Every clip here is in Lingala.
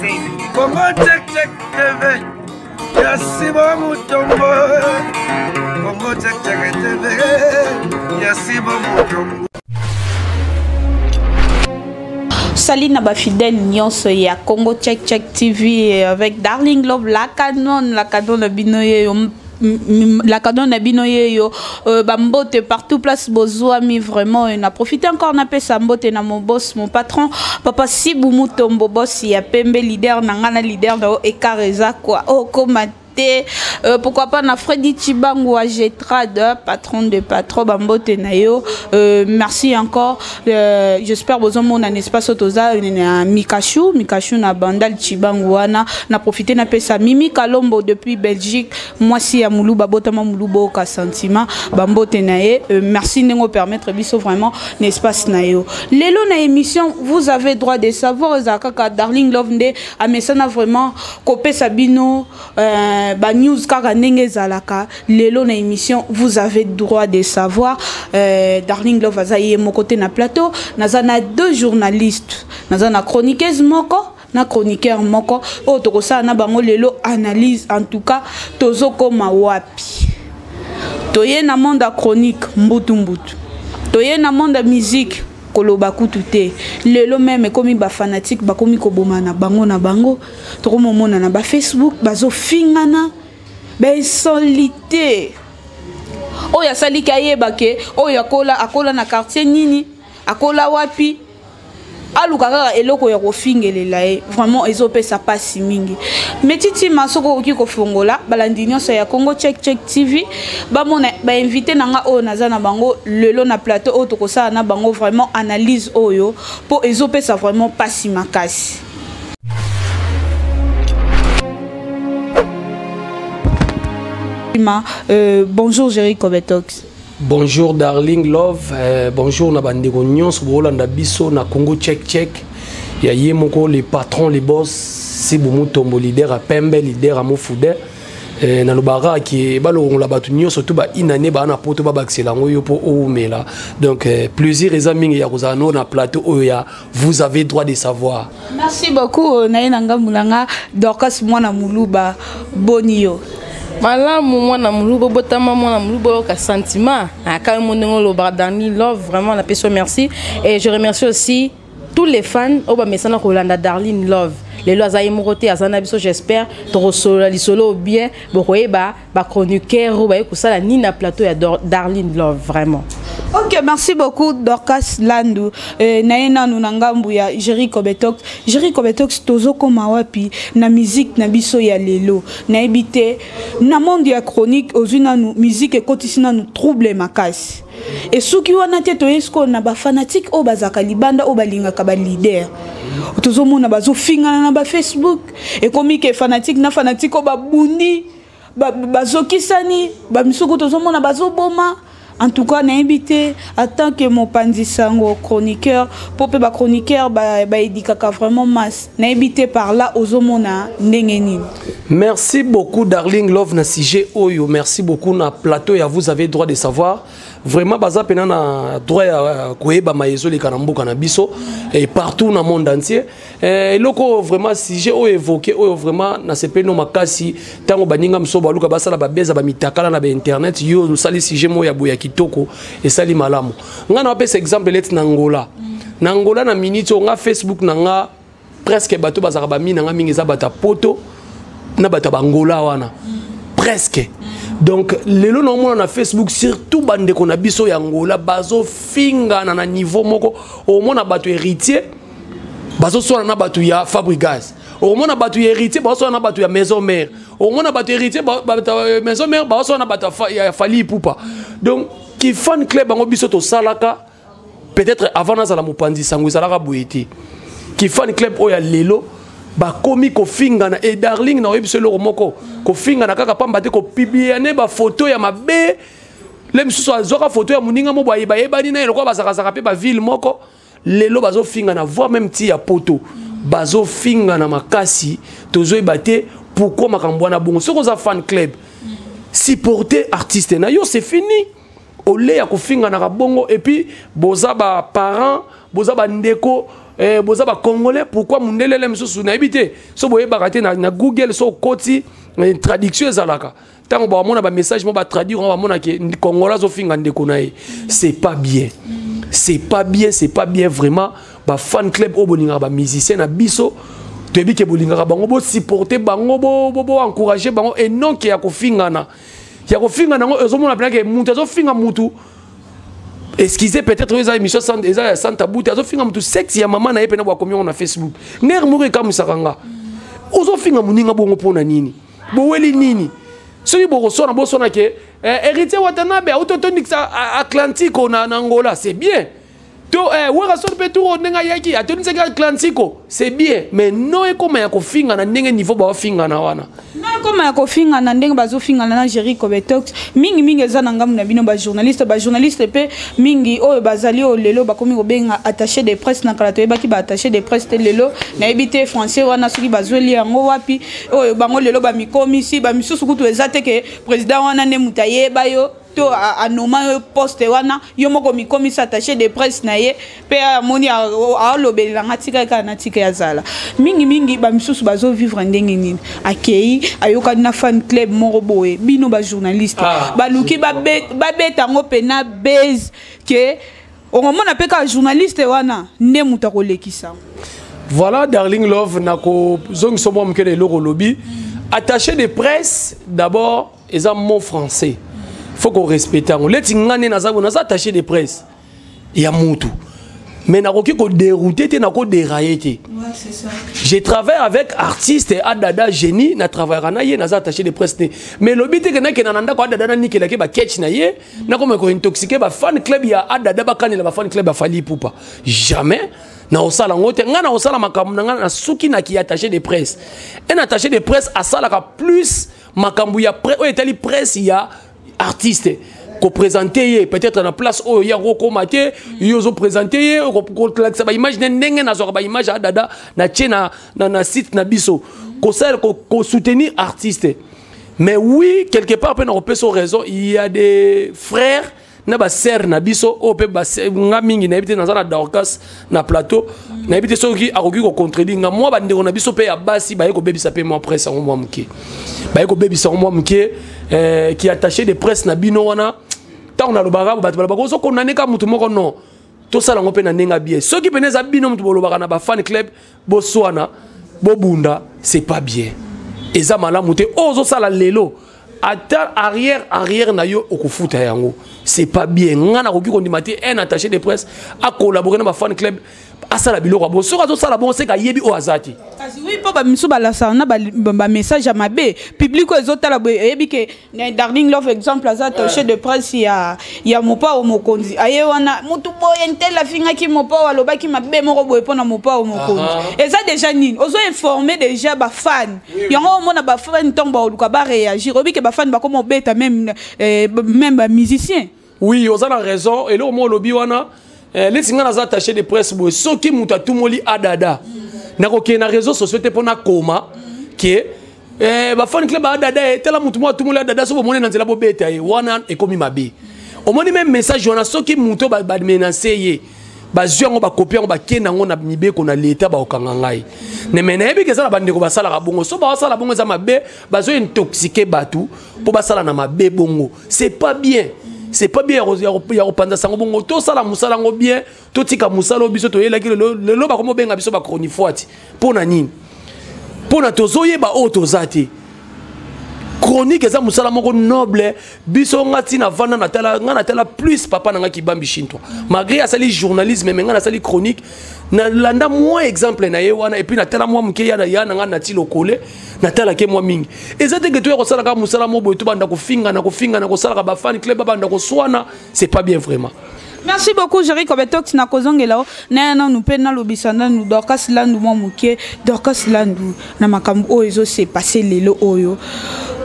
Congo check check TV. Yasiba Mutombo. Congo check check TV. Yasiba Mutombo. Salut Naba fidèle nyonso ya Congo check check TV avec Darling Love la canon na binoye la canon na binoye yo bambote partout place bozwami vraiment on a profité encore na pesa mbote na mon boss mon patron papa Sibou Mutombo boss ya pembe leader na ngana leader na ekareza quoi oh comment pourquoi pas na Freddy Chibangu à Getrad patron de patron bambote na yo merci encore j'espère besoin mon un espace autoza na Mikashu na bandal Chibangu wana na profiter na pesa Mimi Kalombo depuis Belgique moi si ya Muluba botama Mulubo ka sentiment bambote na ye merci nengo permettre biso vraiment un espace na yo lelo na émission vous avez droit de savoir zakaka Darling Love nde amesana vraiment kopé Sabino ba news kaka ndenge zalaka lelo na émission vous avez droit de savoir Darling Love azaye mon côté na plateau nazana deux journalistes nazana chroniqueuse moko na chroniqueur moko o tokosa na bango lelo analyse en tout cas tozoko mawapi toye na monde chronique mbutu toye na monde musique koloba kutute lelo même komi ba fanatique ba komi koboma na bango to mona na ba Facebook bazo fingana ba insolité oya salika yebake oya akola na quartier nini akola wapi alukaka eloko ya kofingelela e vraiment ezopesa pasi mingi metiti masoko oki kofongola balandi nyonso ya Congo check TV bamona ba invité nanga o nazana bango lelo na plateau o tokosala na bango vraiment analyse oyo po ezopesa vraiment pasi makasi. Bonjour Jerry Kobetox. Bonjour Darling Love, bonjour Nabandego Nyons, Bolanda Bisso, na Congo check. Ya Yemoko, les patrons, les boss, Sibou Mutombo, leader à Pembe, leader à Mofoudé. Na lobara qui est on la batu Nyons, surtout ba inane ba na poto ba baxelango yo po oumela. Donc plaisir les amis ya Rosano na plateau oya, vous avez droit de savoir. Merci beaucoup Nainanga Mulanga, Dorcas Mwana Muluba Bonio. Malamu mwana mulubo botama mwana mulubo ka sentiment aka monengo lo Darling Love vraiment la personne merci et je remercie aussi tous les fans au ba mesana Rolanda Darling Love les lois aïe moroté azana biso j'espère to solo li solo bien bokoyeba ba chroniqueur ba ekusala ni na plateau ya Darling Love vraiment. Ok, merci beaucoup Dorcas Landu. Naena nunangambu ya Jerry Kobetox tozo koma wapi na musique na biso ya lelo. Na ebite na monde ya chronique ozuna nu musique ekotisina nu trouble makasi. Et souki wana te to esko na ba fanatique o bazaka libanda o balinga ka ba leader. Tozo mona bazo fingana na ba Facebook et komi ke fanatique na fanatique o ba bundi bazo kisani ba misuko tozo mona bazo boma. En tout cas, n'a invité en tant que mon pandisango chroniqueur, pour que chroniqueur édikaka vraiment masse. N'a invité par là aux homona n'engeni. Merci beaucoup Darling Love na sujet oyo. Merci beaucoup na plateau ya vous avez droit de savoir. Vraiment baza pena na droit ya koyeba maezo le kanambo kanabiso et partout dans le monde entier. Et loko vraiment sujet o évoqué o vraiment na sepe no makasi tango baninga msoba luka basala babeza ba mitakala na ba internet yo sali sujet mo ya boya kitoko et sali malamu. Nga na pesa exemple let na Angola. Na Angola na minute nga Facebook na nga presque bato bazaka ba mina nga mingi za bata poto na bata Angola wana. Presque. Donc lelo normalement na Facebook surtout bande ko na biso ya Angola bazo finga na niveau moko au moins na bato héritier bazo so na bato ya Fabregas au moins na bato ya héritier bazo so na bato ya maison mère au moins na bato héritier maison mère bazo so na bato ya Fali Poupa. Donc qui fan club bango biso to salaka peut-être avant na za la mopandi sango salaka boyete qui fan club o ya lelo ba komi ko finga na et Darling na web selo moko ko finga na kaka pamba te ko publier ne ba photo ya mabe le msusu azoka photo ya muninga mo ba yeba ni na eloko bazaka pe ba ville moko lelo bazo finga na voir même ti ya poto bazo finga na makasi tozo ebate pourquoi makambo na bongo soko za fan club supporter artiste na yo c'est fini au lait ya ko finga na bongo et puis boza ba parents boza ba ndeko boza ba congolais pourquoi mundele le msusu na ebité so boye baraté na Google so koti traduction ezalaka tant ba mona ba message mo ba traduire on va mona ke congolais zo finga ndeko na ye c'est pas bien c'est pas bien vraiment ba fan club o bolinga ba musicien na biso toyebi ke bolinga bango bo supporter bango bo encourager bango et non ke ya ko fingana ngo ezomona pena ke mutu zo finga mutu. Excusez peut-être les émissions sans tabou azo finga mutu sexe ya mama na ye pena ba combien na Facebook nger mure kam sakanga ozo finga muninga bongo pona nini bo weli nini soki bo sona bo sona ke héritier Watanabe autotonique Atlantico na Angola c'est bien to wera so pe tour nenga yaki atonique Atlantico c'est bien mais non e comme ya ko finga na ndenge niveau ba finga na wana non comme ya ko finga na ndenge bazo finga na Jerry Kobetox mingi eza na ngamu na bino ba journaliste pe mingi oyo bazali o lelo ba komi ko benga attaché de presse na kalato yeba ki ba attaché de presse te lelo na ebité français wana soki bazoli yango wapi oyo bango lelo ba mikomisi ba misusu kutu ezate ke président wana ne mutaye ba yo to anoma poste wana yo moko mikomisi attaché de presse na ye pe amoni a lobelanga tika kana tika yazala mingi ba misusu bazo vivre ndenge nini akei ayoka na fan club moko boye bino ba journaliste ba luki ba beta ngo pena base ke omona pe ka journaliste wana ne muta ko lekisa. Voilà Darling Love nako zong somo mkele loko lobby attaché de presse d'abord est un mot français. Faut qu'on respecte. On laisse ngane na attaché de presse. Il y a mutu. Mais na koki ko dérouter te na ko dérailler te. Ouais, c'est ça. Je travaille avec artiste Adada génie na travailler na ye na attaché de presse te. Mais le but est que na kenanda ko Adada ni kelake ba catch na ye na ko me ko intoxiquer ba fan club ya Adada ba kanela ba fan club ba fali poupa. Jamais na osala ngote ngana osala makambu ngana na suki na ki attaché de presse. Un attaché de presse asala ka plus makambu ya etali presse ya artiste ko présenter peut-être na place o ya ko maté yo zo présenter ko ça ba image ndenge na zo ba image Adada na tchena na site na biso ko soutenir artiste. Mais oui quelque part pe na peut son raison il y a des frères na ba sœur na biso o pe ba nga mingi na ebité na za na Dorcas na plateau na ebité soki akoki ko contredire nga moi ba ndeko na biso pe ya basi ba yeko bebisa pe moi presse en moi muke ba yeko bebisa en moi muke qui attaché de presse na bino wana ta on a le barabu ba ba so condamner ka mutu moko non to sala ngo pe na nenga bien ceux qui peneza bino mutu bolobaka na ba fan club bo swana bo bunda c'est pas bien eza malamu te ozo sala lelo ata arrière na yo okufuta yango c'est pas bien ngana koki kondimati un attaché de presse a collaborer na ba fan club asala biloko bo so kazo sala bon c'est ka yebi o azati kasi oui po ba misu balasa na ba message à mabe public ezotala bo yebi ke Darling Love exemple aza attaché de presse ya mopa o mokonzi aye wana mutu boye ntela finga ki mopa aloba ki mabe moko boye pona mopa o mokonzi eza déjà nini ozo informer déjà ba fan yango mona ba fan tomba oluka ba réagir obi ke ba fan ba komo beta même ba musicien. Oui oza na raison et là mo lobi wana les singana za attaché de presse boy soki muta tumoli Adada na ko ke na réseaux sociaux te pona koma ke ba fan club Adada tela mutu mo tumoli Adada so bo mona nzela bo beta e wana e komi mabe o moni même message wana soki muto ba menacer ye ba zwango ba copier ngo ba kena ngo na mibeko na l'état ba okanga ngai ne mena ebi ke sala bandeko ba sala ka bongo so ba sala bongo za mabe ba zo intoxiquer batu po ba sala na mabe bongo c'est pas bien. C'est pas bien ya repenza sango bongo to sala musala ngo bien to tika musala biso to yela ki le ba komo benga biso ba chronifoati pona nini pona to zoye ba auto zati chronique eza musala moko noble biso ngati na vana na tala plus papa na ngaki bambi shinto malgré asali journalisme mais ngana sali chronique na landa moi exemple na ye wana et puis na tala moi mke ya na ngana ti lokole na tala ke moi mingi ezate ke to ya ko sala ka musala mo boy to banda ko finga na ko sala ka ba fan club banda ko swana c'est pas bien vraiment. Merci beaucoup Jerry Kobetox na kozongela na nous pena lobisana nous Dorcas Landu mo muke Dorcas Landu na makambo oyo se passer lelo oyo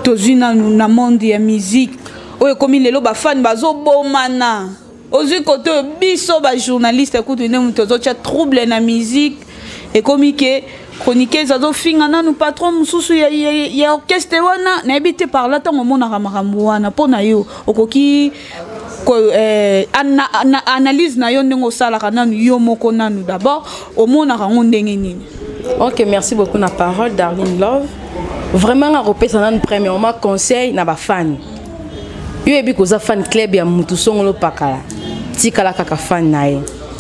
tozina nous na monde ya musique oyo komi lelo ba fan bazo bomana ozu koto biso ba journaliste écoute ne mutozo cha trouble na musique et komi ke chroniqueuse azo finga na nous patron mususu ya orchestre wana na ebité par là tango mona makambo wana pona yo okoki analyse na yo ndenge osalaka nanu yo moko nanu d'abord omonaka ngo ndenge nini? Ok, merci beaucoup na parole Darling Love. Vraiment nga repesa nanu premièrement conseil na ba fan. Yo ebi koza fan club ya mutu songolo pakala. Tikala kaka fan na ye.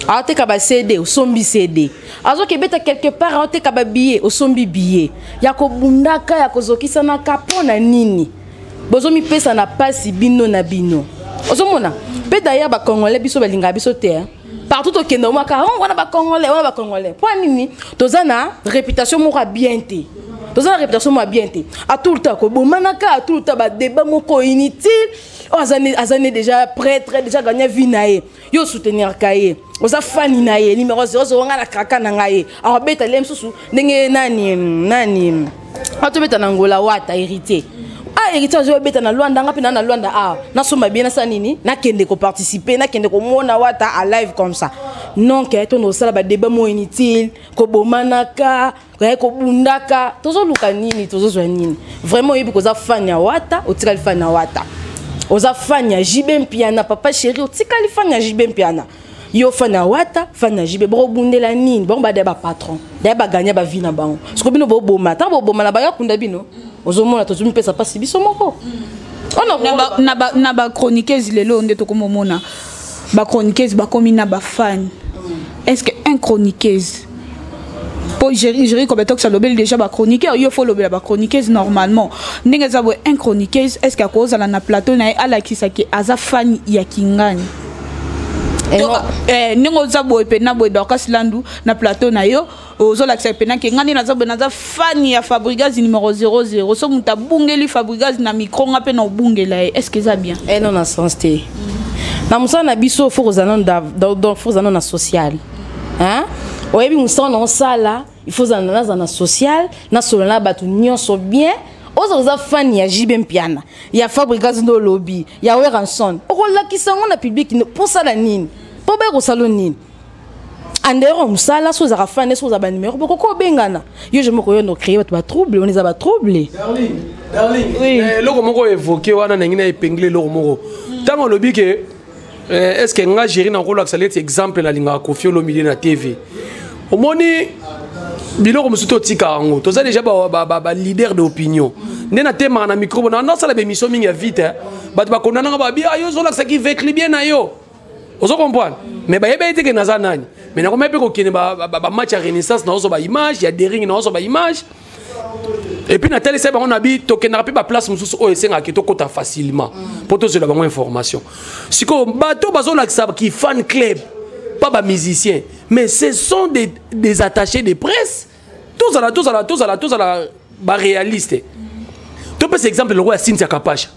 Aote ka ba CD, osombi CD. Azo ke beta quelque part aote ka ba billet, osombi billet. Ya ko bundaka ya kozokisa na kapona nini. Bozo mi pesa na pasi bino na bino. Ozomona, pe d'ailleurs ba congolais biso balinga biso te. Partout au Kenya, on a ba congolais. Pour nini, toza na réputation moko bien te. Toza na réputation moko bien te. À tout le temps ko bomanaka, à tout le temps ba débat moko inutile. Azane déjà prêtre, déjà gagné vie nae. Yo soutenir kaye. Oza fani nae, numéro 0 nga la kraka na ngaye. A beta lem susu ndenge nani. Ato beta na ngola wata hérité. Ah, hérité je beta na Luanda nga pina na Luanda na soma bien na sanini, na kende ko participer, na kende ko mona wata à live comme ça. Non que ton osala ba débat mo inutile, ko bomanaka, ko bundaka, tozo luka nini, tozo zwa nini. Vraiment yebi ko za fani ya wata, otikali fani ya wata. Oza fanya jibe mpiana papa chéri otikali fanya jibe mpiana yo fanya wata fanya jibe bro bundela nini bon ba deba patron deba gagner ba vie na bango siko bino bo boma ta bo boma na ba yakunda bino ozomona to zumi pesa pasi biso moko na ba chroniqueuse lelo nde to komomona ba chroniqueuse ba komi na ba fan. Est-ce que un chroniqueuse pour gérer comme toi que ça l'obéit déjà ba chroniqueur il faut l'obéir ba chroniqueuse normalement ndenge za bo un chroniqueuse est-ce qu'à cause na plateau na ala kisaki aza fan ya kingani ndenge za bo pena bo Dorcas Landu na plateau na yo ozola pena kingani na za bo na za fan ya Fabregas numéro 00 so muta bungeli Fabregas na micro nga pe na bungela est-ce que ça bien non na sens te na musa na biso faut zanon dans faut zanon na social hein. Oyebi musa na sala il faut na social na solana batu nyonso bien oza fan ya Jibe Mpiana ya Fabregas no lobby ya Weranson okola kisango na public pour ça la nini pour ba ko salon nini andero musala so za fan so za ba numéro ko bengana yo je moko yo no créer ba trouble on les a ba trouble darling oui loko moko évoquer wana na ngina épingler loko moko tango lobby que est-ce que nga gérer na rôle accéléré exemple na linga Koffi Olomide na TV omoni biloko musuto tika ngo toza déjà ba leader d'opinion ndena tema na micro na sala be mission mingi ya vite bat ba konana nga ba bi ayo zo la qui veut bien na yo ozo comprendre mais ba yeba ite ke naza nani mais na komepe ko kene ba match ya renaissance na ozo ba image ya dering na ozo ba image et puis na télé c'est ba on abi to ke na pe ba place mususu o esenga ke to kota facilement pour to ze la ba information siko bato bazo la qui fan club pas ba musicien mais ce sont des attachés de presse tous à la ba réaliste tu peux exemple le roi Cynthia Kapacha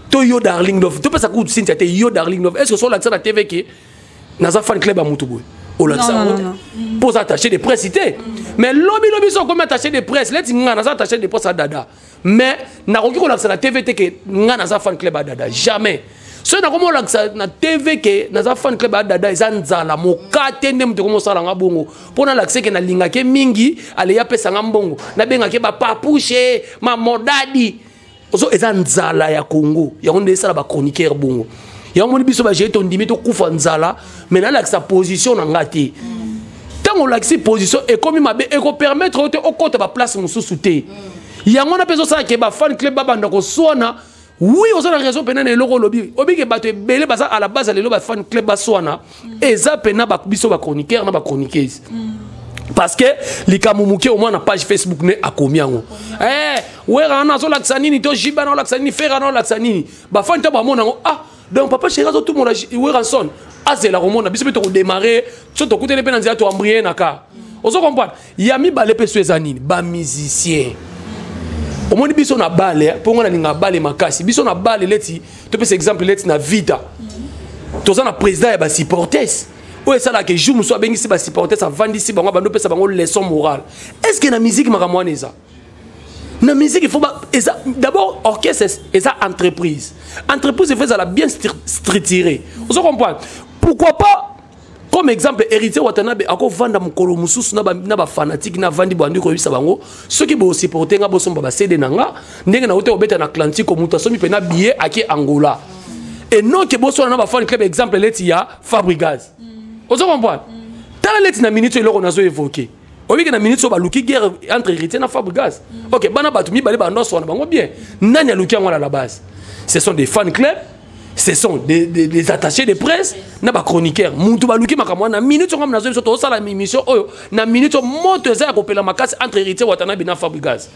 to yo Darling Love tu peux ça coup Cynthia te yo Darling Love est-ce que sur la TV qui naza fan club à Mutubu au la pour attacher de presse cité mais lobby sont comme attaché de presse let nga naza attaché de presse à Dada mais na roki ko la TV te que nga naza fan club à Dada jamais. So na komo la TV ke naza fan club à Dada ezanzala mokate ndem to komo sala nga bongo pona la ke na linga ke mingi ale ya pesa nga mbongo na benga ke ba papouche ma modadi ozo ezanzala ya Congo ya onde sala ba chroniqueur bongo ya moni biso ba jeto ndimi to kufa nzala mais na la sa position na ngati tango la position et comme mabe e ko permettre te okota ba place mususu te ya ngona peso sala ke ba fan club ba banda ko sona. Oui, on a raison pena na loko lobby. Obi ke bato belé baza à la base le ba fan club ba swana et za pena ba biso ba chroniqueur na ba chroniqueuse. Parce que likamumuke au moins na page Facebook ne akomiango. Wera na zo laksanini to jiba na laksanini fera na laksanini. Ba fan to ba mona donc papa chéri tout monde wera son. Azela romona biso to démarrer, so to kutele pena nzia to embryer na ka. Ozo comprendre. Yami ba lepe swezanini ba musicien. Au moins biso na balle pour on a ninga balle makasi biso na balle leti to peux exemple leti na vita toza na président ya ba supporters o ça là que jour muso bengi si ba supporters avandisi bango bando pesa bango leçon morale est-ce que na musique makamwana eza na musique il faut d'abord orchestre eza entreprise il faut ça la bien structuré on se comprend pourquoi pas. Comme exemple, héritier Watanabe, ako vanda mukolo mususu na ba fanatique na vandi bandi ko bisa bango, ceux qui bo supporter nga bo somba ba CD nanga, ndenge na hotel obeta na Atlantique ko muta somi pena billet aki Angola. et non que bosso na ba fan club exemple leti ya Fabregas ozo comprendre tala leti na minute eloko nazo évoquer obi que na minute so ba luki guerre entre héritier na Fabregas OK bana batu mi bale ba noso na bango bien nani aluki ngwana à la base ce sont des fan clubs ce sont des attachés de presse na ba chroniqueurs muntu baluki makamwa na minute ngam nazo so to sala émission oyo na minute moto za ko pela makasi entre héritier Watanabe na Fabregas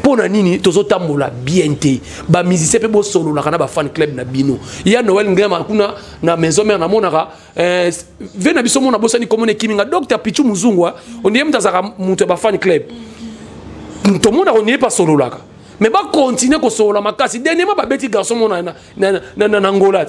pona nini tozo tambola bien te ba musicien pe bo solo la kana ba fan club na bino ya Noël Ngema kuna na maison mère na monaka vena biso mona bosani komone kiminga Dr Pichu Muzungwa on yem tazaka muntu ba fan club to mona on n'est pas solo la mais ba continuer ko solo makasi dernièrement ba beti garçon mona na Angola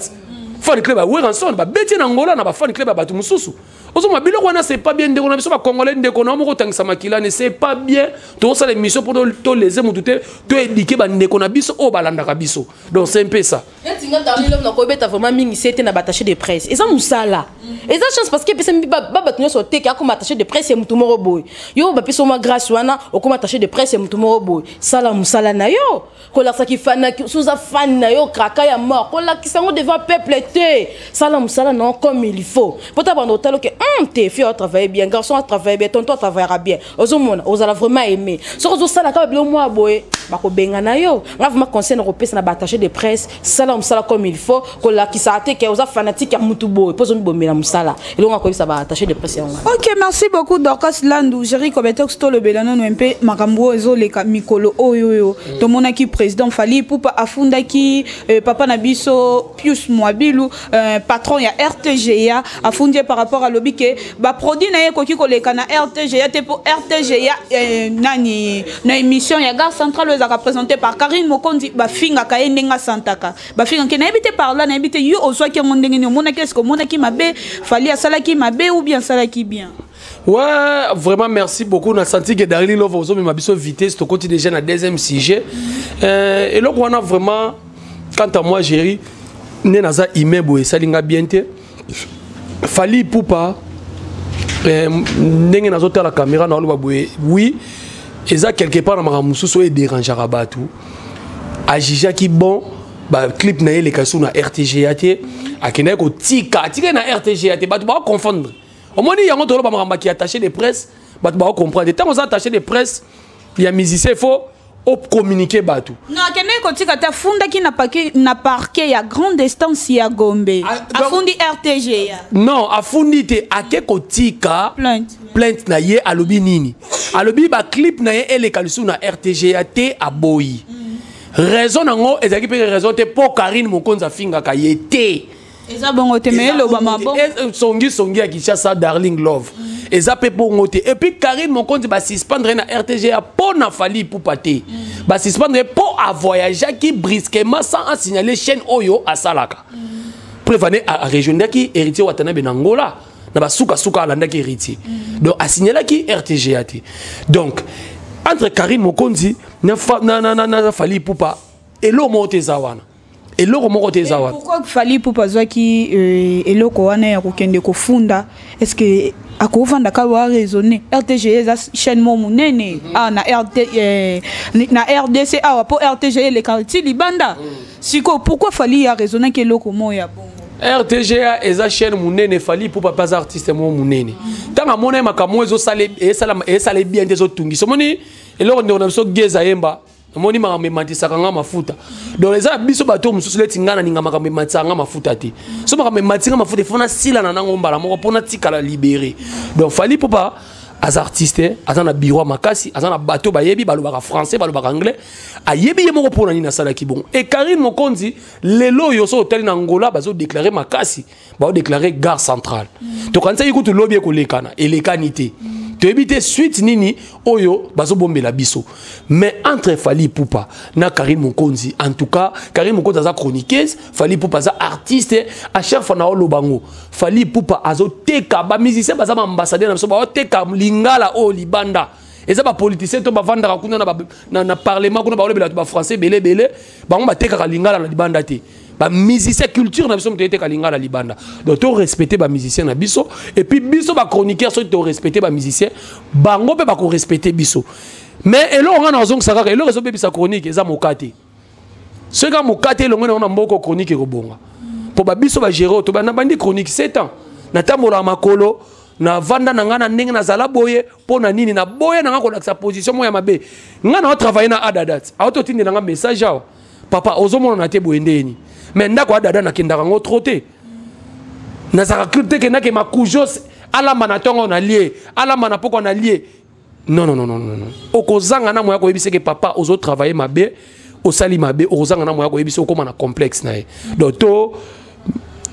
fan club ba Weranson ba beti na Angola na ba fan club ba batu mususu ozo mabilo wana c'est pas bien ndeko na biso ba congolais ndeko na mo ko tangisa makila ne c'est pas bien to ça l'émission pour to les mutu te to éduquer ba ndeko na biso o balanda ka biso donc c'est un peu ça tinga Darling Love na ko beta vraiment mingi c'était na attaché de presse et ça musala et ça chance parce que pesa ba batunyo so te ka comme attaché de presse et mutu moro boy yo ba peso ma grâce wana o comme attaché de presse et mutu moro boy sala musala na yo ko la sa ki fana souza fan na yo kraka ya mort ko la ki sango devant peuple te sala musala non comme il faut pota bando talo que tes filles ont travaillé bien, garçon a travaillé bien, tonton travaillera bien. Vous allez vraiment aimer. Si vous avez ça, moi, boy, bako bengana yo. Nga vraiment conseil européen na attaché de presse, sala musala comme il faut, ko la ki sa te ke oza fanatique ya mutu boy, pozo mbomela musala. Et donc ko ça ba attaché de presse ya. OK, merci beaucoup Dorcas Landou. Jerry Kobetok to le belano no mpe makambo ezo le mikolo oyo. To monaki président Fally Ipupa afunda ki papa na biso Pius Mwabilu patron ya RTGA afundi par rapport à lobby ke ba produit na ye koki koleka na RTGA te pour RTGA nani na émission ya Gare Centrale ezaka présenté par Karine Mokondi ba finga ka endenga santaka ba finga ke na ebité par là na ebité yo ozwa ke mondenge ni mona qu'est-ce que mona ki mabe Fally asala ki mabe ou bien sala ki bien. Ouais, vraiment merci beaucoup. On a senti que Darling Love aussi m'a biso vitesse to continue déjà na deuxième sujet et là on a vraiment quant à moi Jerry né naza imebo et salinga bien te Fally Ipupa ndenge nazo la caméra na loba boye oui eza quelque part na maramususo et dérangera batu ajija ki bon ba clip na ele kasu na RTGA te akena ko tika na RTGA te batu ba confondre au moins il y a un ba maramba qui attaché de presse batu ba comprendre tant on attaché de presse il y a musicien faut au communiquer batu non akena ko tika ta funda ki na parquet ya grande distance ya Gombe afundi RTGA non afundi te ake ko tika plainte na ye alobi nini alobi ba clip na ye ele kalusu na RTGA te aboyi raison nango ezaki pe raison te pour Karine Mokonza finga ka ye te eza bongo te mais lo ba mabo songi ya Kinshasa Darling Love eza pe bongo te et puis Karine Mokonza ba suspendre na RTGA pour na Fally Ipupa te ba suspendre pour a voyager qui brusquement sans signaler chaîne oyo à Salaka prévaner à région qui héritier Watanabe na Angola na ba suka alanda ki héritier donc a signaler qui RTGA te donc entre Karine Mokonzi na Fally Ipupa et lo monte zawana et lo monte zawana pourquoi Fally Ipupa zwaki eloko wana ya kokende kofunda est-ce que akofanda ka wa raisonner RTGA za chaîne mo munene na RDC pour RTGA le quartier libanda siko pourquoi Fally a raisonner que eloko mo ya bon RTGA eza chaîne munene Fally Ipupa pas artiste mo munene tanga mona makamo ezo sale bien des autres tungi so moni eloko ndo na biso geza yemba moni makambe matisaka nga mafuta donc eza biso bato mususu leti ngana ninga makambe matisaka nga mafuta te so makambe matisaka mafuta fona sila na nango mbala moko pona tikala libéré donc Fally Ipupa as artiste azana bureau makasi azana bateau bayebi balobaka français balobaka anglais ayebi yemo pona ni na sala ki bon et Karine Mokonzi lelo yo so hotel na Angola bazo déclarer makasi ba déclarer Gare Centrale to kanza yikutu lobby ko lekana elekanité to ebité suite nini oyo bazo bombela biso mais entre Fally Ipupa na Karine Mokonzi en tout cas Karine Mokonzi za chroniqueuse Fally Ipupa za artiste à chaque fois na lobango Fally Ipupa azo teka ba musicien baza ambassadeur na biso ba teka lingala o libanda eza ba politicien to ba vandaka kuna na parlement kuna ba lobela to ba français belé bango ba teka lingala na libanda te ba musicien culture na biso mtete ka lingala libanda donc to respecter ba musicien na biso et puis biso ba chroniqueur so to respecter ba musicien bango pe ba ko respecter biso mais elo nga na zong saka elo reso be bisa chronique eza mokate ce ga mokate longo na mboko chronique ko bonga pour babiso ba gérer to na bandi chronique 7 ans na tambola makolo na vanda na ngana ndenge na zala boye po na nini na boye na ngako sa position moya mabe ngana o travailler na adadat auto tindi na message awa papa ozomona na te boyendeni mais ndako adada na kindaka ngo troté na za culture ke na ke makujos alamba na tongo na lié alamba na poko na lié non non non non non okozanga na moya ko yebise ke papa ozo travailler mabe au sali mabe ozanga na moya ko yebise okoma na complexe na e donc to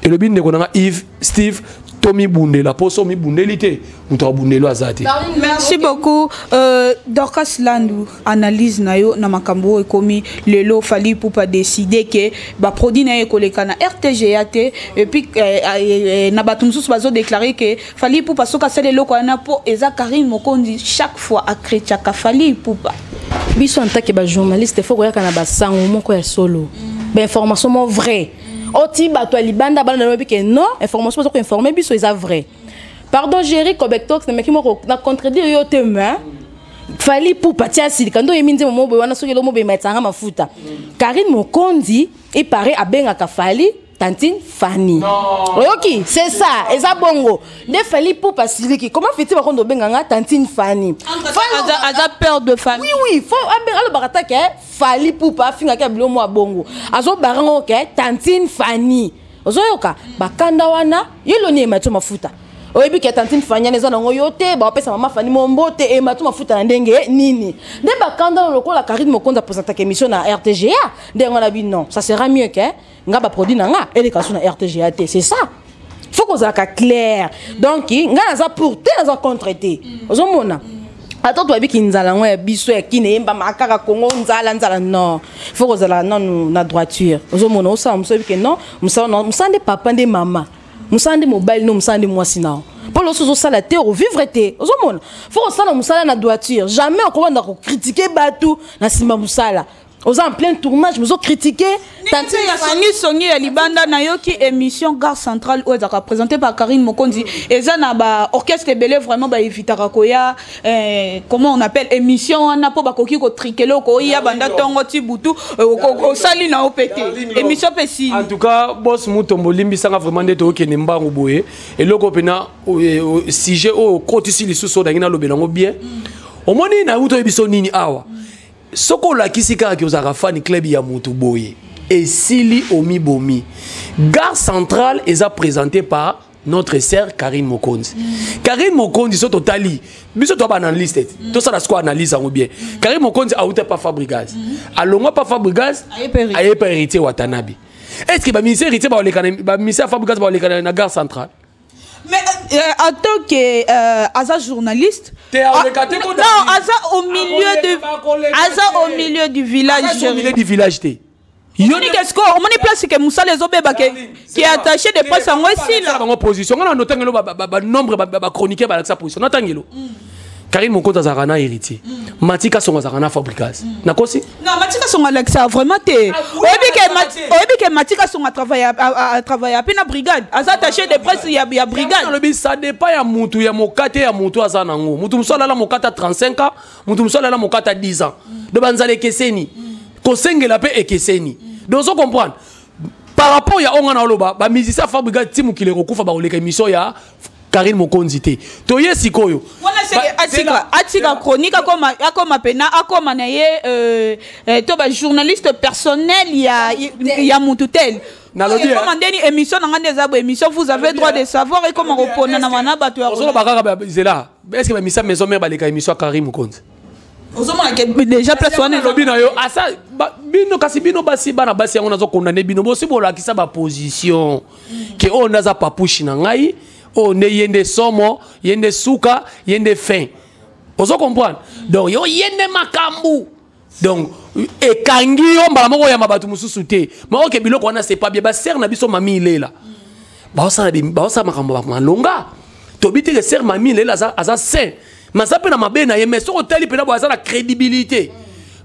et le bin de konanga Yves Steve Tommy Bundela poso mi bundelité muto bundelo azati. Merci beaucoup Dorcas Landou analyse na yo na makambo ekomi lelo fali pour pas décider que ba produit na ekoleka na RTGAT et puis na batumsusu bazo déclarer que fali pour pas soka sele loko na po eza Karine Mokondi chaque fois a kretiaka fali pour pas biso en tant que ba journaliste faut koyaka na ba sango moko ya solo ba information mo vrai oti bato libanda bana na que non information ko informer biso eza vrai pardon Jerry Kobektox na mekimo na contredire yo tema fali pour patia silika ndo yeminze mo boy wana soki lo mo be maitanga mafuta Karine Mokondi et paraît abenga ka fali Tantine Fanny. Ok, c'est ça. Eza bongo. Ne fali pour pasiliki. Comment fait-il par contre benganga Tantine Fanny? Aza peur de famille. Oui oui, faut alors barata ke fali pour pas finga ke bilo mo bongo. Azo barango ke Tantine Fanny. Ozo yoka bakanda wana yelo ni macho mafuta. Oyebi ke Tantine Fanny neza na ngoyote ba pesa mama Fanny mombote e macho mafuta na ndenge nini. De bakanda lokola Karine Mokondi présenter émission na RTGA. Ndengo na bi non, ça sera mieux que nga ba produit na nga éducation na RTGAT, c'est ça. Faut qu'on soit clair. Donc nga za pour te za contreté. Ozomona. Attends toi bi kinzala ngwe biso ya kinemba makaka Congo nzala non. Faut qu'on soit non na droiture. Ozomona osa mso bi que non, msande papa nde mama. Msande mobile no msande mwasi na. Pour le sozo sala te au vivre te. Ozomona. Faut qu'on soit msala na droiture. Jamais on commence à critiquer batu na sima musala. Aux en plein tournage, nous avons critiqué. Tantine Songi ya libanda na yoki émission Gare Centrale où est présenté par Karine Mokondi. Et ça na ba orchestre belé vraiment ba evitaka koya comment on appelle émission on a pas ba koki ko trikelo ko ya banda tongo ti butu au sali na opété. Émission pesi. En tout cas, boss Mutombo limbisanga vraiment de to kene mbangu boye et loko pena sujet au kotisi lisuso dangina lobelango bien. Omoni na uto ebiso nini awa. Soko la kisika ki ozaka fani club ya mutu boye et sili omi bomi Gare Centrale est présenté par notre sœur Karine Mokondi. Karine Mokondi so totali biso to ba analyste to ça la squad analyse en bien Karine Mokondi a outé pas Fabregas alonga pas Fabregas aye pas héritier Watanabe. Est-ce que ba ministère héritier ba ministère Fabregas ba lekana na Gare Centrale? Mais en tant que Aza journaliste, non, Aza au milieu du village. Au milieu du village, Yoni qu'est-ce qu'on on est place que Moussa les Obeba qui est attaché de presse en aussi là. Dans position, on a noté le nombre de chroniqueurs dans sa position. Natangelo. Karine Mokondi Azarana héritier. Matika son Azarana Fabregas. Nakosi? Non, Matika son Alexa vraiment te. Oyebi que Matika son a travaillé à peine brigade. Aza attaché de presse il y a brigade. Le ça dépend ya mutu ya mokate ya mutu azanango. Mutu msola la mokata 35 ans, mutu msola la mokata 10 ans. De banzale keseni. Kosengela pe ekeseni. Donc on comprend. Par rapport ya ongana oloba, ba musicien Fabregas timu kile kokufa ba oleka émission ya Karine Mokondi te. Toye sikoyo. Wana c'est atika chronique akoma pena akoma na ye to ba journaliste personnel ya mututel. Commandez une émission dans des émissions, vous avez droit de savoir et comment répondre na mana batu ya. Est-ce que misa maison mère ba leka émission Karine Mokondi? Déjà place wana lobi na yo asa bino kasi bino basi bana basi yango nazo condamner bino bosi bolakisa ba position ke on naza papushi na ngai on ne yende somo yende suka yende fin ozo comprendre donc yo yende makambu donc e kangi yo mbala moko ya mabatu mususu te mais OK biloko wana c'est pas bien ba ser na biso mami ilela ba osa makambo ba malonga to biti ke ser mami ilela aza saint mais ça peut na mabena ye mais so hôtel peut na la crédibilité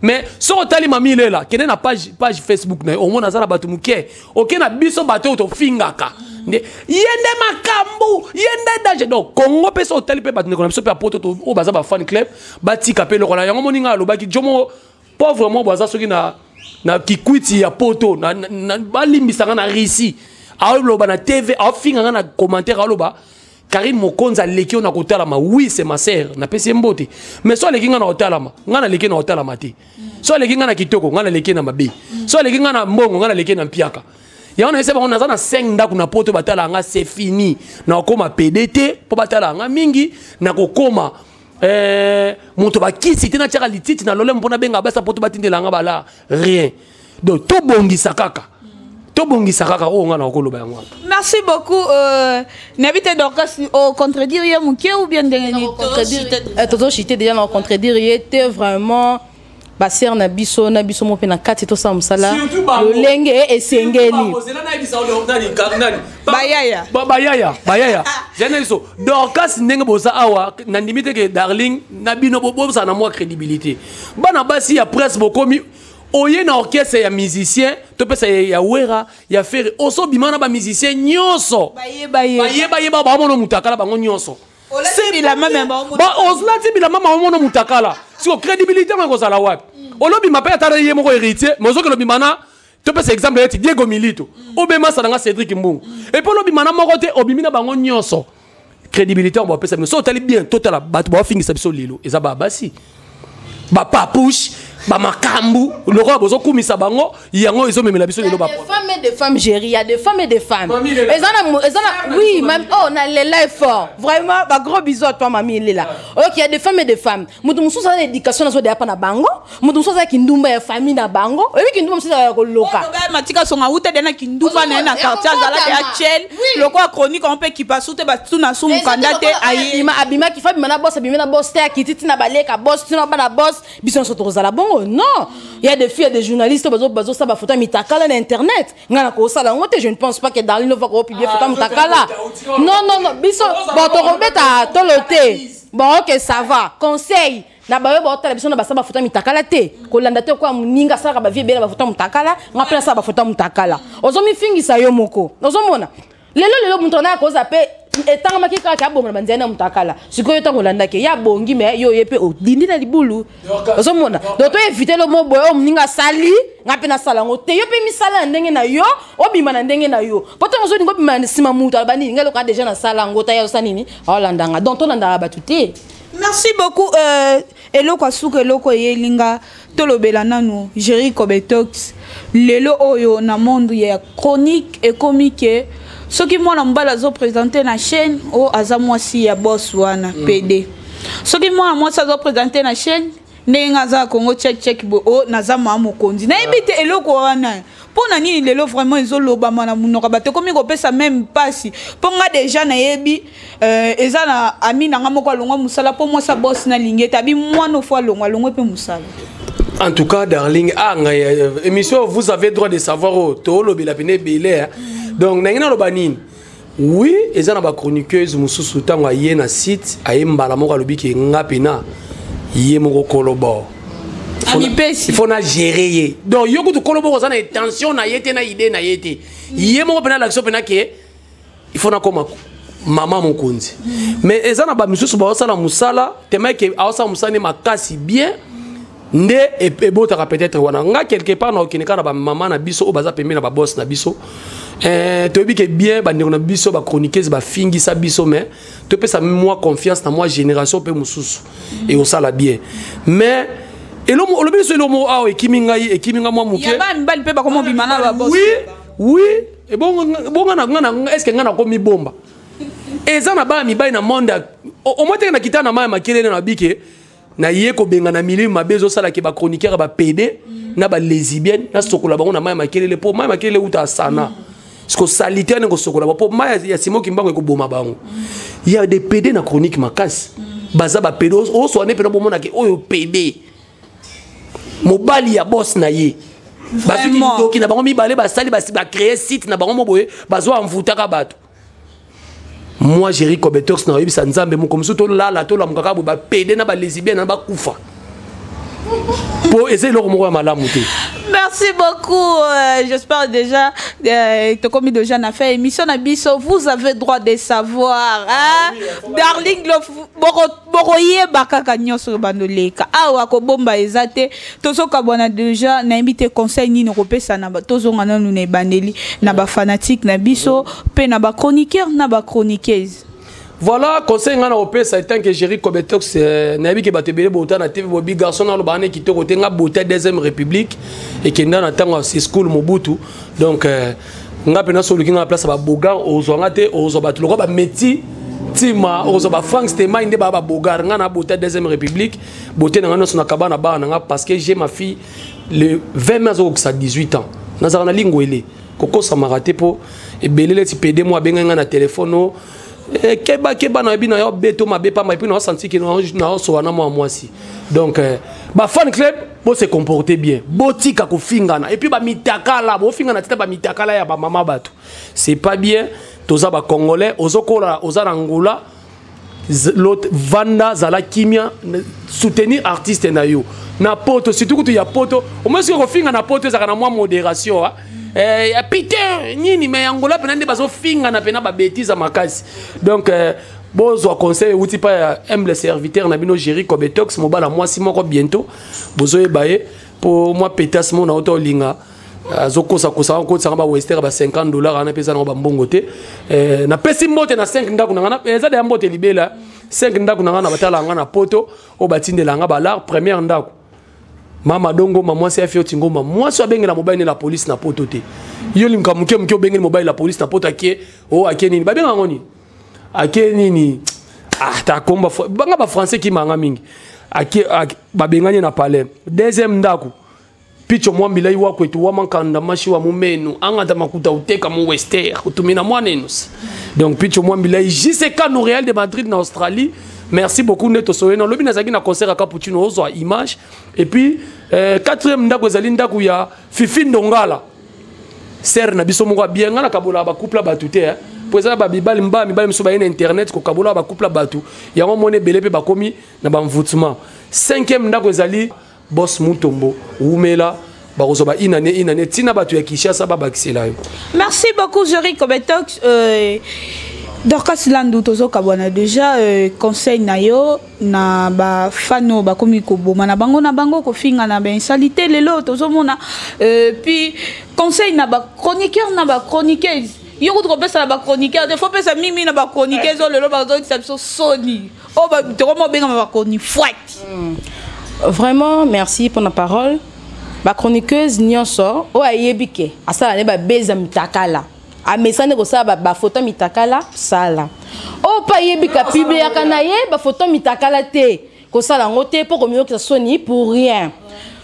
mais so hôtel mami ilela kene na page Facebook na au moins na batu muke OK na biso bato to fingaka yende makambu yende danger donc Congo pe so hôtel pe batu ne connaissent pas poto to o baza ba fan club batika pe lokona yango moninga lo baki jomo pauvrement baza soki na kikwiti ya poto na balimbisanga na risi aloba na TV afinga na commentaire aloba Karine Mokonza leki on a kotalama oui c'est ma sœur na pesi mbote mais so leki nga na kotalama nga na leki na kotalama te so leki nga na kitoko nga na leki na mabe so leki nga na mbongo nga na leki na mpiaka ya on essaie on a na 5 ndaku na poto batala nga c'est fini na koma PDT po batala nga mingi na kokoma moto ba kisi tina tchaka lititi na lolem mpona benga basa poto batindela nga bala rien donc to bongisa kaka merci beaucoup. N'habitez donc au contredire ou bien toujours j'étais déjà dans contredire était vraiment baser na biso mo pe na kati to sa musala le lenge et sengeli bayaya jeneso Dorcas ndenge boza awa na limite que darling na bino bobo ça na moi crédibilité bana basi ya presse bokomi oye na orchestre ya musicien to pesa ya wera ya faire oso bimana ba musicien nyonso baye ba mono mutakala bango nyonso c'est la même ba osla ti bila mama mono mutakala si crédibilité ngo za la wapi olobi mape atara ye moko héritier mozo ke lobi mana to pesa exemple eti Diego Milito obema sa nga Cédric Mbungu et pour lobi mana moko te obimina bango nyonso crédibilité on va pesa so tali bien total ba to ba fingisa biso lilo eza ba basi ba papouche ba makambu le roi bozo kumisa bango yango izo memela biso lelo ba des femmes géri il y a des femmes et des femmes oui même oh na les fort vraiment ba gros bisous à toi mamie Lela OK il y a des femmes et des femmes mutu mususu na éducation na so de na bango mutu mususu ki ndumba ya famille na bango et puis ki ndumba mususu ya koloka matika songa ute de na ki ndumba na quartier zala ya chel loko chronique on peut ki pasute ba tuna su mukandate ayi abima ki fabi na boss te akititi na baleka boss tuna ba na boss biso so to zala bongo non il y a des filles et des journalistes bazo ça ba photo mitakala na internet ngana ko sala ngote je ne pense pas que Darlene va publier photo mitakala non biso bon to robeta tolote bon OK ça va conseil na ba ba otala biso na ba saba photo mitakala te ko landa te ko muninga sala ba vie bela ba photo mitakala ngapela sala ba photo mitakala ozo mi fingisa yo moko ozo mona lelo muntu na ko zape etanga makika ka bomona banzana mutakala sikoyo tango landa ke ya bongi me yo yepe o dindi na libulu ozo mona donc to éviter le mot boyo muninga sali ngape na sala ngote yo pe misala ndenge na yo obima na ndenge na yo poto ngozo ngo bima na sima mutu albani ngelo ka déjà na sala ngota ya osanini olandanga donc to landa ba tuté. Merci beaucoup eloko asuka eloko yelinga tolobela nanu Jerry Kobetox lelo oyo na monde ya chronique et comique ce qui moi n'emballa zo présenter la chaîne o azamwasi ya boss wana PD ce qui moi ça zo présenter la chaîne nengaza Congo check bo o nazama mokonzi na ebite eloko wana pona nini lelo vraiment ezoloba mana munoko bato komi ko pesa même pasi ponga déjà na yebi eza na amina nga moko alongwa musala po moi sa boss na lingeta bi moi no fois longwa pe musala. En tout cas, darling, émission, vous avez droit de savoir tout le bilapine belé. Donc, n'ayez pas oui, ils ont des chroniqueuses, mususu tango aye na site, aye mbala moko lobi ki ngapina, yé moko kolobor. Il faut na gérer. Donc, yoko to kolobor ça na intention na yete na idée na yete. Yé moko pena l'action pena ke, il faut na koma maman mokonzi. Mais ils ont ba mususu ba osala musala, tema ke osala musane makasi bien. Nde ebota peut-être wana nga quelque part na okinika na ba maman na biso o baza pembe na ba boss na biso to bi ke bien ba ndeko na biso ba chroniqueuse ba fingi sa biso mais to pe sa moi confiance na moi génération pe mususu et on sala bien mais elomo olobi so elomo awo ekiminga moi muke ya ba mbali pe ba komo bimana ba boss oui et bon ngana est-ce que ngana ko mi bomba eza na ba mi ba na monde au moins te na kitana ma makelele na bike na yeko benga na milieu mabezo sala ke ba chroniqueur ba PD na ba lesbienne na sokola bango na maya makelele po maya makelele uta sana parce que salité na ko sokola po maya ya simo kimbango ko boma bango il y a des PD na chronique makasi baza ba PD o so ne pe bo mona ke oyo PD mobali ya boss na ye basu ki na bango mi balé ba sali ba créer site na bango mo boye bazo amvuta ka bato. Moi, Jerry Kobetox, na yebisa nzambe mo comme surtout là la to la mukaka ba pédé na ba lesbienne na ba kufa. Pour essayer leur mourir malamu te. Merci beaucoup. J'espère déjà tokomi déjà na fait émission na biso, vous avez droit de savoir hein. Darling Love boroye bakaka nyoso bandoleka awa ko bomba ezate tozoka bona déjà na invité conseil ni kopesa na tozonga nanu na bandeli na ba fanatique na biso pe na ba chroniqueur na ba chroniqueuse. Voilà, conseil ngana opesa tant que Jerry Kobetox nabi ke batebele bota na TV bobi garçon na lobane ki to kote nga bota deuxième république et que ndana tanga c'est school Mobutu donc nga pena solo ki nga place ba bogar ozonga te ozo bat loko ba meti tima ozo ba Frank Stema inde ba bogar nga na bota deuxième république boté na ngana sona kabana ba nga parce que j'ai ma fille le 20 mars au 18 ans nazara na lingwele koko samarate po e belele ti pede moi benga nga na téléphone keba na bina yo beto mabe pa mai puis na senti que na so wana moi si donc ba fan club bo se comporter bien botika ko fingana et puis ba mitakala bo fingana tita ba mitakala ya ba mama bato c'est pas bien toza ba congolais ozokola ozana ngula l'autre vanda zala kimia soutenir artiste na yo na poto surtout que tu ya poto au moins ko fingana poto za kana moi modération hein. Putain, nini mais Angola penande bazo finga na pena ba bêtise makasi. Donc bozo conseil outi pa humble serviteur na bino Jerry Kobetox mobala moi si moko bientôt bozo ebaye pour moi pétas mon auto linga azoko sa kosa ko tsanga ba wester ba $50 na pesa na ba mbongote na pesi mbote na 5 ndaku na eza de mbote libela 5 ndaku na batala nga na poto o batindela nga ba lar première ndaku mama dongo mama si afio tingoma moi so bengela mobile la police na poto te yo limka muke bengela mobile la police na poto ake o ake nini ba benga ngoni ake nini ta komba banga ba français ki manga mingi ake ba benganye na palais deuxième ndaku picho mwambila iwa kwetu wa mankanda mashi wa mumenu anga makuta uteka mu wester utumina mwanenus donc picho mwambila JCK no Real de Madrid na Australie. Merci beaucoup Neto Soyena lobi nazaki na concert à Capuchino ozo image et puis quatrième ndako ezali ndako ya Fifi Ndongala ser na biso moko bien ngana kabola ba couple ba tuté hein pour ça ba bibali mibali mso ba internet ko kabola ba couple ba tu ya mone belepe ba komi na ba mvutsement cinquième ndako ezali Boss Mutombo Umela barozoba inane tina batu ya Kishasa ba bakisela. Merci beaucoup Jerry Kobetox Dorcas Landu tozo kabwana déjà conseil na yo na ba fano ba komi ko boma na bango ko finga na ben salité lelo tozo mona puis conseil na ba chroniqueur na ba chroniqueuse yo ko pesa na ba chroniqueur des fois pesa mimi na ba chroniqueuse lelo ba zo exception soni o ba to mo benga ba chronique fouette. Vraiment merci pour la parole ba chroniqueuse nyonso o ayebike asala ne ba beza mitakala a mesane ko sa ba photo mitakala sala o pa yebika publier kana ye ba photo mitakala te ko sala ngote pour ko miyo que ça soni pour rien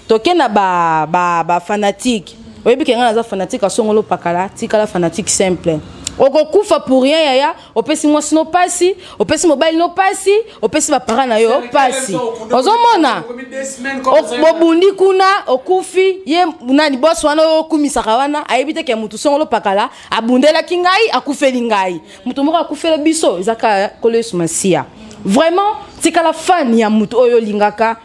to kena ba fanatique o yebika ngana za fanatique asongolo pakala tikala fanatique simple oko kufa pour rien yaya opesi moi sino pasi opesi mobile no pasi opesi ba parents na yo pasi ozomona bobundi kuna okufi ye nani boss wana okumisaka wana ayebite ke mutu songolo pakala abundela kingai akufeli ngai mutu moko akufela biso ezaka kolesu masia vraiment tikala fan ya mutu oyo lingaka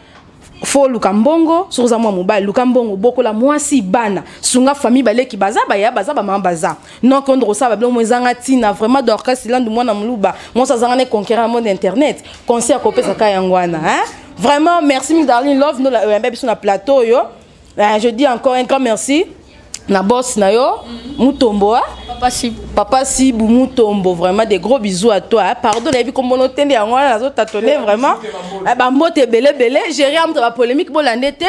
fo lukambongo soza mwa mobile lukambongo bokola mwasi bana sunga famille baleki baza ba mama baza non qu'on rosa ba blo mwezanga tina vraiment Dorcas Landu mwana muluba moi ça zanga ne conquérir monde internet concert ko pesa ka yangwana hein vraiment merci mi darling love no la biso na plateau yo je dis encore un grand merci na boss na yo Mutombo papa Sibu Mutombo vraiment des gros bisous à toi hein? Pardon et puis comme on entend en moi nazo tatonner vraiment ba mbote belé gérer am ta polémique bolandete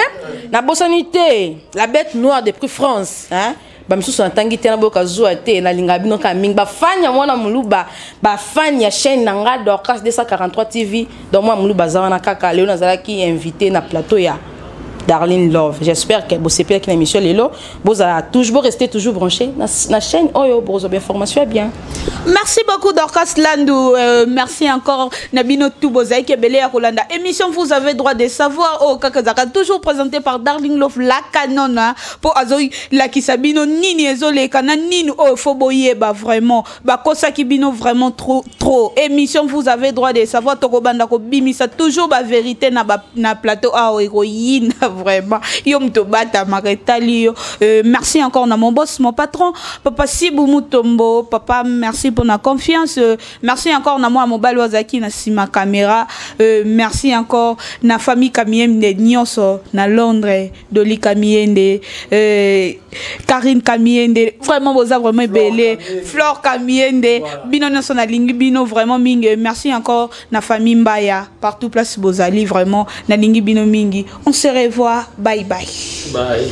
na bossanité la bête noire de prix France hein ba misusu na tangi tena boka zuwa te na linga bino ka mingi ba fanya mwana muluba ba fanya chaîne nanga Dorcas 243 TV donc moi muluba zawana kaka Léon Nazalaki invité na plateau ya Darling Love. J'espère que vous savez que l'émission est là. Vous allez toujours rester toujours branché. La chaîne Oyo, vous avez information bien. Merci beaucoup Dorcas Landu. Merci encore Nabino Toubozaï qui est belé à Kolanda. Émission vous avez droit de savoir. Oh Kakazaka toujours présenté par Darling Love la canona pour Azoy la Kisabino nini ezole kana nini oh foboye ba vraiment ba kosa kibino vraiment trop. Émission vous avez droit de savoir Tokobanda ko bimisa toujours ba vérité na plateau a héroïne vraiment. Yo mtobata maretali yo. Merci encore na mon boss, mon patron, papa Sibou Mutombo. Papa, merci pour la confiance. Merci encore na moi mobile wazaki na sima caméra. Merci encore na famille Kamiende Nyonso na Londres, Doli Kamiende, Karine Kamiende. Vraiment vous avez vraiment belé. Flore Kamiende, bino nyonso na lingi bino vraiment mingi. Merci encore na famille Mbaya partout place Bozali vraiment na lingi bino mingi. On se revoit. Bye bye. Bye.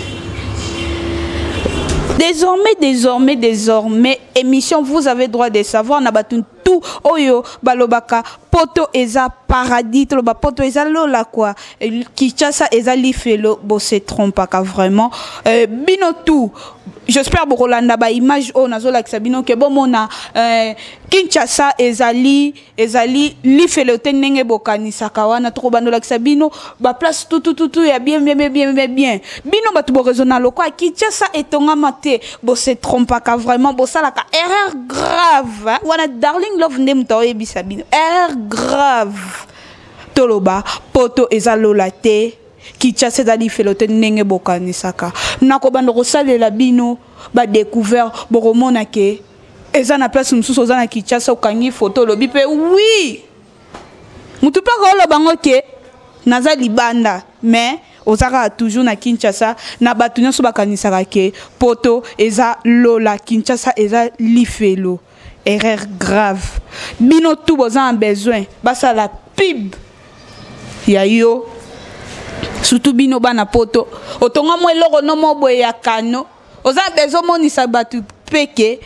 Désormais, émission, vous avez droit de savoir, nabatun tout, oyo, balobaka, poto eza paradis, toloba poto eza lola quoi, Kinshasa eza lifelo, bo se trompe pas vraiment, bino tout, j'espère que Rolanda ba image o nazola kisabino ke bon mona Kinshasa ezali lifelo tenenge bokanisa kawana to bandola kisabino ba place tout ya bien bino batu bo raisonner loko Kinshasa etonga mate bo se trompe pas vraiment bo sala ka erreur grave wana darling love ndem to ebisabino erreur grave toloba poto ezalola te Kinshasa ezali felote nenge bokanisaka nako bando kosalela bino ba découvert boromona ke eza na place mususu ozana Kinshasa okangi photo lobi pe oui mutu pa ko lo bango ke naza libanda mais ozaka toujours na Kinshasa na batu nyonso bakanisaka ke poto eza lola Kinshasa eza lifelo erreur grave bino tout besoin besoin basa la pub ya yo surtout bino bana poto otonga mo eloko no mo boye ya kano oza bezo monisa batu peke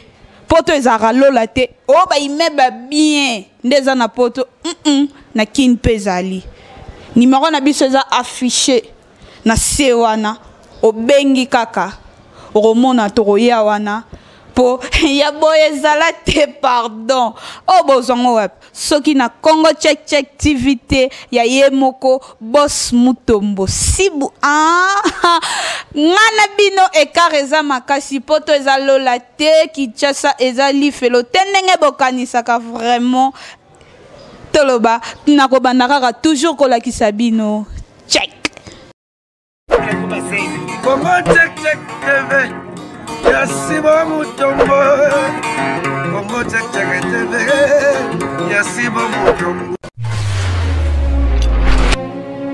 poto ezara lola te o ba imeba bien ndeza na poto na kin pezali numéro na biso eza affiché na sewana obengi kaka oromona toroya wana po ya boye zala te pardon o bozongo web soki na Congo Check Check TV te ya yemoko boss Mutombo Sibu ngana bino ekareza makasi poto eza lola te Kinshasa eza lifelo tenenge bokanisaka vraiment toloba nakobandaka toujours kolakisa bino check Congo Check Check TV Yasibo Mutombo Congo Check Check TV Yasibo Mutombo